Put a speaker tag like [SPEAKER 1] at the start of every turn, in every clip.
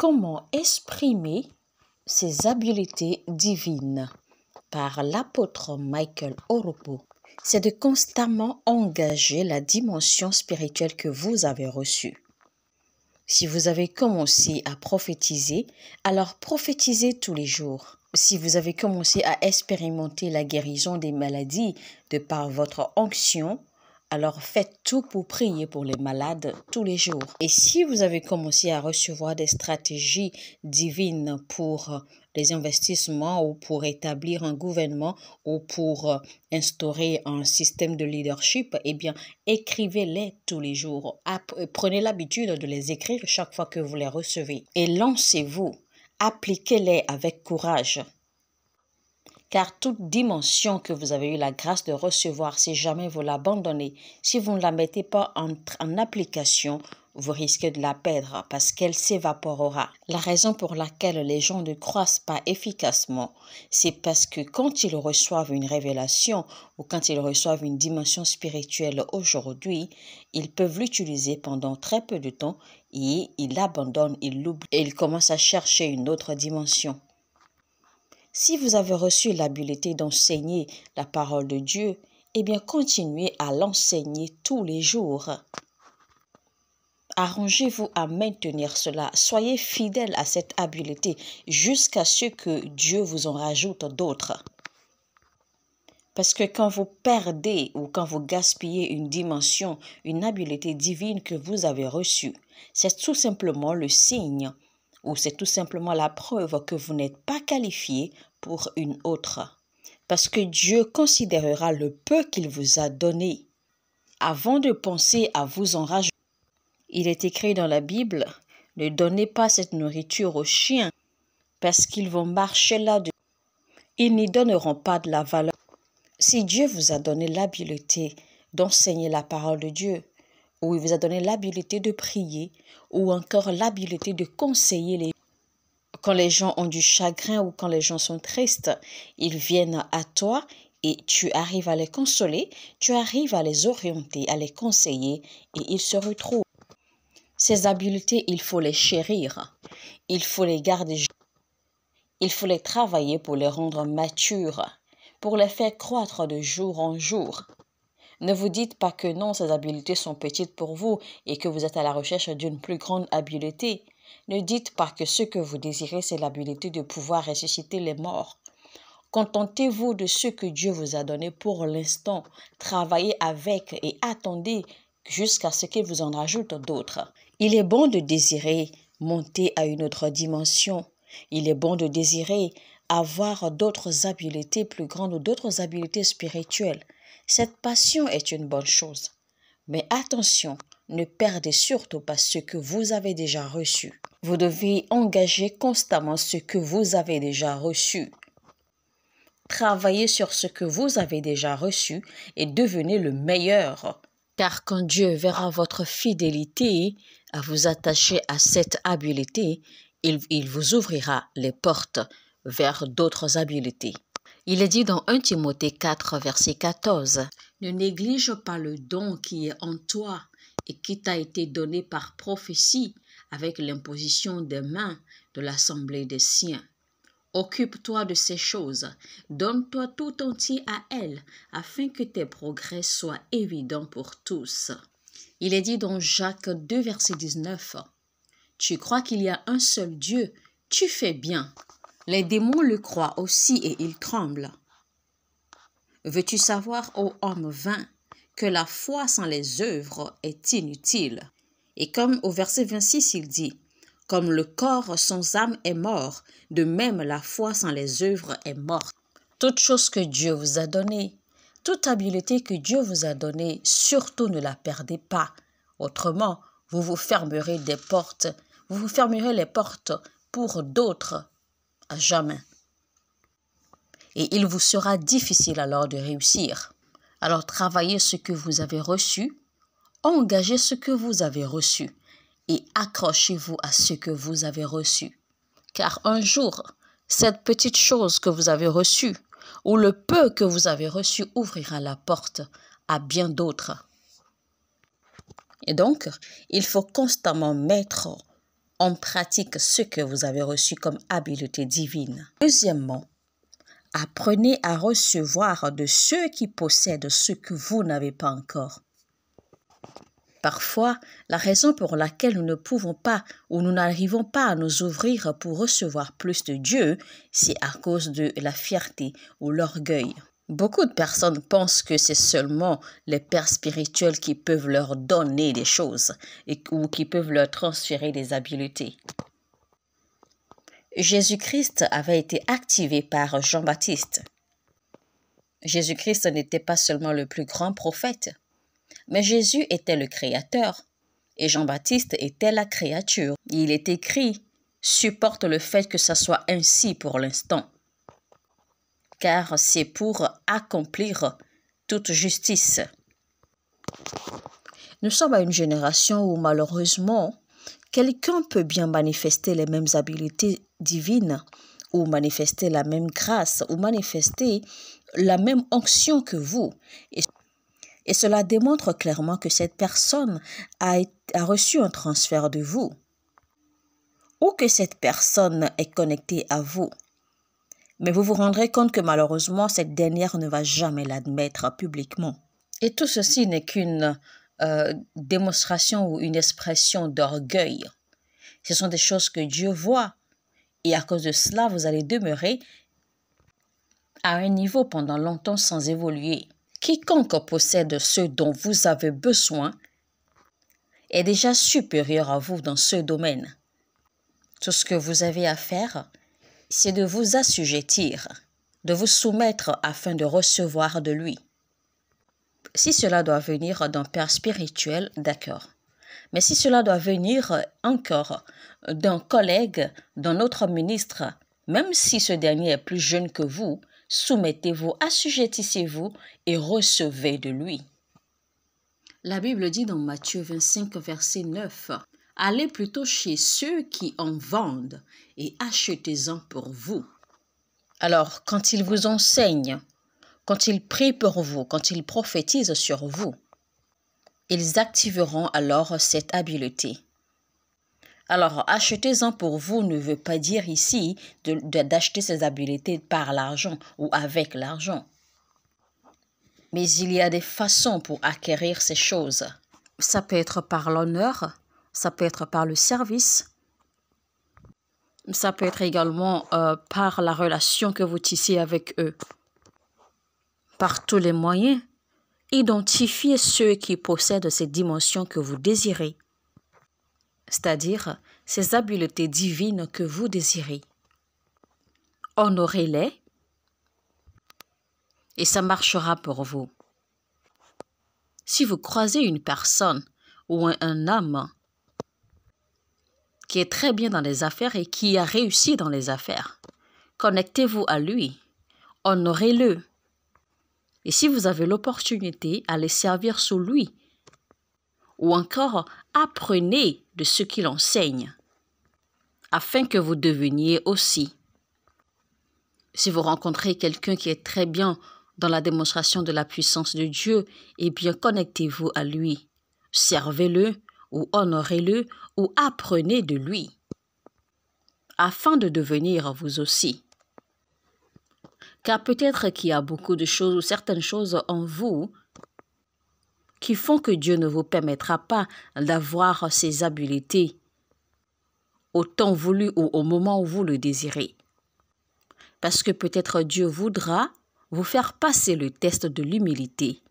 [SPEAKER 1] Comment exprimer ses habiletés divines par l'apôtre Michael Oropo? C'est de constamment engager la dimension spirituelle que vous avez reçue. Si vous avez commencé à prophétiser, alors prophétisez tous les jours. Si vous avez commencé à expérimenter la guérison des maladies de par votre onction, alors faites tout pour prier pour les malades tous les jours. Et si vous avez commencé à recevoir des stratégies divines pour les investissements ou pour établir un gouvernement ou pour instaurer un système de leadership, eh bien, écrivez-les tous les jours. Prenez l'habitude de les écrire chaque fois que vous les recevez. Et lancez-vous. Appliquez-les avec courage. Car toute dimension que vous avez eu la grâce de recevoir, si jamais vous l'abandonnez, si vous ne la mettez pas en application, vous risquez de la perdre parce qu'elle s'évaporera. La raison pour laquelle les gens ne croissent pas efficacement, c'est parce que quand ils reçoivent une révélation ou quand ils reçoivent une dimension spirituelle aujourd'hui, ils peuvent l'utiliser pendant très peu de temps et ils l'abandonnent, ils l'oublient et ils commencent à chercher une autre dimension. Si vous avez reçu l'habileté d'enseigner la parole de Dieu, eh bien continuez à l'enseigner tous les jours. Arrangez-vous à maintenir cela. Soyez fidèle à cette habileté jusqu'à ce que Dieu vous en rajoute d'autres. Parce que quand vous perdez ou quand vous gaspillez une dimension, une habileté divine que vous avez reçue, c'est tout simplement le signe ou c'est tout simplement la preuve que vous n'êtes pas qualifié pour une autre. Parce que Dieu considérera le peu qu'il vous a donné avant de penser à vous en rajouter. Il est écrit dans la Bible, ne donnez pas cette nourriture aux chiens parce qu'ils vont marcher là-dessus. Ils n'y donneront pas de la valeur. Si Dieu vous a donné l'habileté d'enseigner la parole de Dieu, ou il vous a donné l'habileté de prier, ou encore l'habileté de conseiller les gens. Quand les gens ont du chagrin ou quand les gens sont tristes, ils viennent à toi et tu arrives à les consoler, tu arrives à les orienter, à les conseiller et ils se retrouvent. Ces habiletés, il faut les chérir, il faut les garder, il faut les travailler pour les rendre matures, pour les faire croître de jour en jour. Ne vous dites pas que non, ces habiletés sont petites pour vous et que vous êtes à la recherche d'une plus grande habileté. Ne dites pas que ce que vous désirez, c'est l'habileté de pouvoir ressusciter les morts. Contentez-vous de ce que Dieu vous a donné pour l'instant. Travaillez avec et attendez jusqu'à ce qu'il vous en rajoute d'autres. Il est bon de désirer monter à une autre dimension. Il est bon de désirer avoir d'autres habiletés plus grandes ou d'autres habiletés spirituelles. Cette passion est une bonne chose. Mais attention, ne perdez surtout pas ce que vous avez déjà reçu. Vous devez engager constamment ce que vous avez déjà reçu. Travaillez sur ce que vous avez déjà reçu et devenez le meilleur. Car quand Dieu verra votre fidélité à vous attacher à cette habileté, il vous ouvrira les portes vers d'autres habiletés. Il est dit dans 1 Timothée 4, verset 14, « Ne néglige pas le don qui est en toi et qui t'a été donné par prophétie avec l'imposition des mains de l'assemblée des siens. Occupe-toi de ces choses, donne-toi tout entier à elles, afin que tes progrès soient évidents pour tous. » Il est dit dans Jacques 2, verset 19, « Tu crois qu'il y a un seul Dieu, tu fais bien. Les démons le croient aussi et ils tremblent. Veux-tu savoir, ô homme vain, que la foi sans les œuvres est inutile? » Et comme au verset 26, il dit, « Comme le corps sans âme est mort, de même la foi sans les œuvres est morte. » Toute chose que Dieu vous a donnée, toute habileté que Dieu vous a donnée, surtout ne la perdez pas. Autrement, vous vous fermerez des portes, vous vous fermerez les portes pour d'autres à jamais. Et il vous sera difficile alors de réussir. Alors travaillez ce que vous avez reçu, engagez ce que vous avez reçu et accrochez-vous à ce que vous avez reçu. Car un jour, cette petite chose que vous avez reçue ou le peu que vous avez reçu ouvrira la porte à bien d'autres. Et donc, il faut constamment mettre en pratique ce que vous avez reçu comme habileté divine. Deuxièmement, apprenez à recevoir de ceux qui possèdent ce que vous n'avez pas encore. Parfois, la raison pour laquelle nous ne pouvons pas ou nous n'arrivons pas à nous ouvrir pour recevoir plus de Dieu, c'est à cause de la fierté ou l'orgueil. Beaucoup de personnes pensent que c'est seulement les pères spirituels qui peuvent leur donner des choses ou qui peuvent leur transférer des habiletés. Jésus-Christ avait été activé par Jean-Baptiste. Jésus-Christ n'était pas seulement le plus grand prophète, mais Jésus était le Créateur et Jean-Baptiste était la créature. Il est écrit « supporte le fait que ça soit ainsi pour l'instant ». Car c'est pour accomplir toute justice. Nous sommes à une génération où malheureusement, quelqu'un peut bien manifester les mêmes habiletés divines ou manifester la même grâce ou manifester la même onction que vous. Et cela démontre clairement que cette personne a reçu un transfert de vous ou que cette personne est connectée à vous. Mais vous vous rendrez compte que malheureusement, cette dernière ne va jamais l'admettre publiquement. Et tout ceci n'est qu'une démonstration ou une expression d'orgueil. Ce sont des choses que Dieu voit. Et à cause de cela, vous allez demeurer à un niveau pendant longtemps sans évoluer. Quiconque possède ce dont vous avez besoin est déjà supérieur à vous dans ce domaine. Tout ce que vous avez à faire, c'est de vous assujettir, de vous soumettre afin de recevoir de lui. Si cela doit venir d'un père spirituel, d'accord. Mais si cela doit venir encore d'un collègue, d'un autre ministre, même si ce dernier est plus jeune que vous, soumettez-vous, assujettissez-vous et recevez de lui. La Bible dit dans Matthieu 25, verset 9, « Allez plutôt chez ceux qui en vendent et achetez-en pour vous. » Alors, quand ils vous enseignent, quand ils prient pour vous, quand ils prophétisent sur vous, ils activeront alors cette habileté. Alors, achetez-en pour vous ne veut pas dire ici d'acheter ces habiletés par l'argent ou avec l'argent. Mais il y a des façons pour acquérir ces choses. Ça peut être par l'honneur, ça peut être par le service, ça peut être également par la relation que vous tissez avec eux. Par tous les moyens, identifiez ceux qui possèdent ces dimensions que vous désirez, c'est-à-dire ces habiletés divines que vous désirez. Honorez-les et ça marchera pour vous. Si vous croisez une personne ou un homme qui est très bien dans les affaires et qui a réussi dans les affaires, connectez-vous à lui, honorez-le. Et si vous avez l'opportunité, allez servir sous lui. Ou encore, apprenez de ce qu'il enseigne, afin que vous deveniez aussi. Si vous rencontrez quelqu'un qui est très bien dans la démonstration de la puissance de Dieu, eh bien, connectez-vous à lui. Servez-le ou honorez-le ou apprenez de lui, afin de devenir vous aussi. Car peut-être qu'il y a beaucoup de choses ou certaines choses en vous qui font que Dieu ne vous permettra pas d'avoir ces habiletés au temps voulu ou au moment où vous le désirez. Parce que peut-être Dieu voudra vous faire passer le test de l'humilité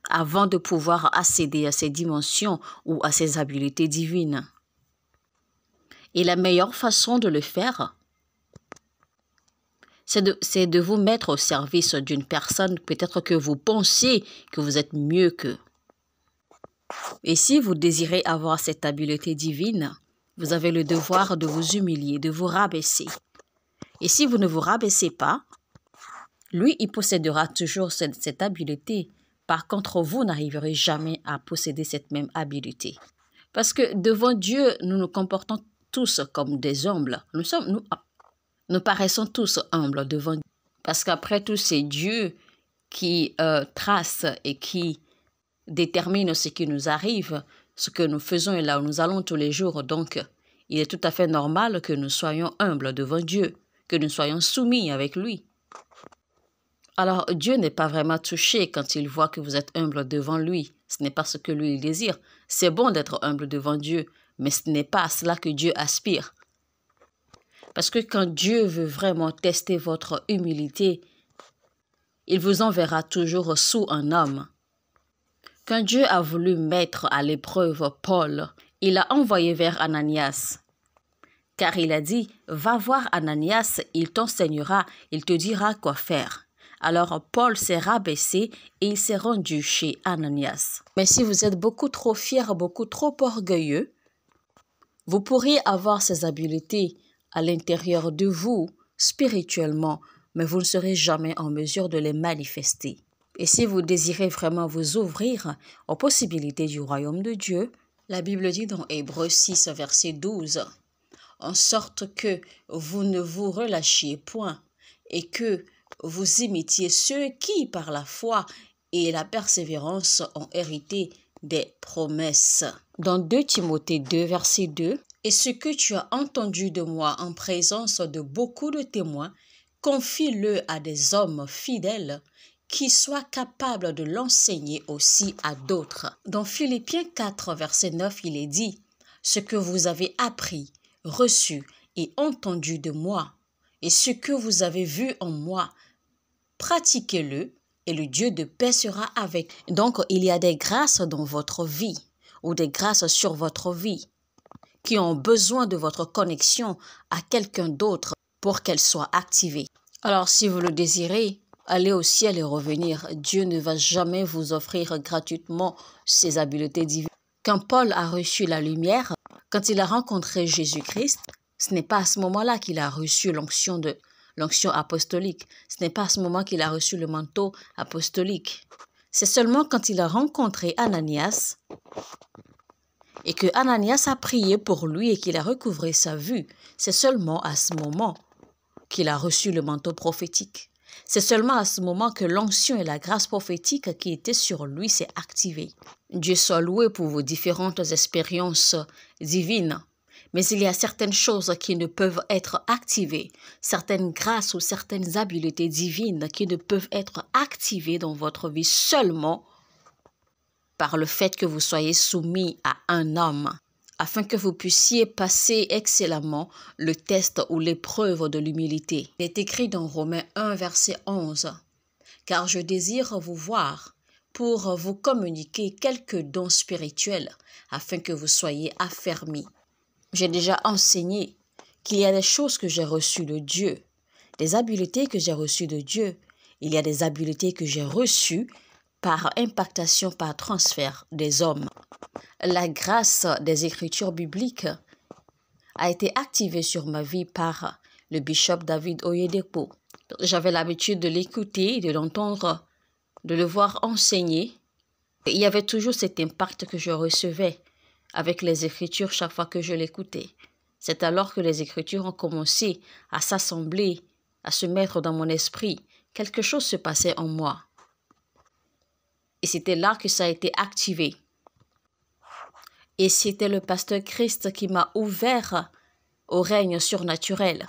[SPEAKER 1] avant de pouvoir accéder à ces dimensions ou à ces habiletés divines. Et la meilleure façon de le faire, c'est de vous mettre au service d'une personne, peut-être que vous pensez que vous êtes mieux qu'eux. Et si vous désirez avoir cette habileté divine, vous avez le devoir de vous humilier, de vous rabaisser. Et si vous ne vous rabaissez pas, lui, il possédera toujours cette habileté. Par contre, vous n'arriverez jamais à posséder cette même habileté. Parce que devant Dieu, nous nous comportons tous comme des humbles. Nous paraissons tous humbles devant Dieu. Parce qu'après tout, c'est Dieu qui trace et qui détermine ce qui nous arrive, ce que nous faisons et là où nous allons tous les jours. Donc, il est tout à fait normal que nous soyons humbles devant Dieu, que nous soyons soumis avec lui. Alors, Dieu n'est pas vraiment touché quand il voit que vous êtes humble devant lui. Ce n'est pas ce que lui il désire. C'est bon d'être humble devant Dieu, mais ce n'est pas à cela que Dieu aspire. Parce que quand Dieu veut vraiment tester votre humilité, il vous enverra toujours sous un homme. Quand Dieu a voulu mettre à l'épreuve Paul, il a envoyé vers Ananias. Car il a dit, va voir Ananias, il t'enseignera, il te dira quoi faire. Alors Paul s'est rabaissé et il s'est rendu chez Ananias. Mais si vous êtes beaucoup trop fier, beaucoup trop orgueilleux, vous pourriez avoir ces habiletés à l'intérieur de vous, spirituellement, mais vous ne serez jamais en mesure de les manifester. Et si vous désirez vraiment vous ouvrir aux possibilités du royaume de Dieu, la Bible dit dans Hébreux 6, verset 12, en sorte que vous ne vous relâchiez point et que vous imitiez ceux qui, par la foi et la persévérance, ont hérité des promesses. Dans 2 Timothée 2, verset 2, « Et ce que tu as entendu de moi en présence de beaucoup de témoins, confie-le à des hommes fidèles qui soient capables de l'enseigner aussi à d'autres. » Dans Philippiens 4, verset 9, il est dit, « Ce que vous avez appris, reçu et entendu de moi, et ce que vous avez vu en moi, pratiquez-le, et le Dieu de paix sera avec. » Donc, il y a des grâces dans votre vie, ou des grâces sur votre vie, qui ont besoin de votre connexion à quelqu'un d'autre pour qu'elles soient activées. Alors, si vous le désirez, allez au ciel et revenir. Dieu ne va jamais vous offrir gratuitement ses habiletés divines. Quand Paul a reçu la lumière, quand il a rencontré Jésus-Christ, ce n'est pas à ce moment-là qu'il a reçu l'onction apostolique. Ce n'est pas à ce moment qu'il a reçu le manteau apostolique. C'est seulement quand il a rencontré Ananias et que Ananias a prié pour lui et qu'il a recouvré sa vue. C'est seulement à ce moment qu'il a reçu le manteau prophétique. C'est seulement à ce moment que l'onction et la grâce prophétique qui étaient sur lui s'est activée. Dieu soit loué pour vos différentes expériences divines. Mais il y a certaines choses qui ne peuvent être activées, certaines grâces ou certaines habiletés divines qui ne peuvent être activées dans votre vie seulement par le fait que vous soyez soumis à un homme, afin que vous puissiez passer excellemment le test ou l'épreuve de l'humilité. Il est écrit dans Romains 1, verset 11, « Car je désire vous voir pour vous communiquer quelques dons spirituels, afin que vous soyez affermis. » J'ai déjà enseigné qu'il y a des choses que j'ai reçues de Dieu, des habiletés que j'ai reçues de Dieu. Il y a des habiletés que j'ai reçues par impactation, par transfert des hommes. La grâce des Écritures bibliques a été activée sur ma vie par le bishop David Oyedepo. J'avais l'habitude de l'écouter, de l'entendre, de le voir enseigner. Et il y avait toujours cet impact que je recevais avec les Écritures chaque fois que je l'écoutais. C'est alors que les Écritures ont commencé à s'assembler, à se mettre dans mon esprit. Quelque chose se passait en moi. Et c'était là que ça a été activé. Et c'était le pasteur Christ qui m'a ouvert au règne surnaturel.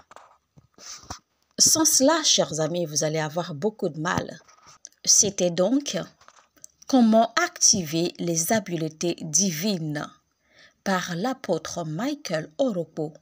[SPEAKER 1] Sans cela, chers amis, vous allez avoir beaucoup de mal. C'était donc comment activer les habiletés divines par l'apôtre Michael Oropo.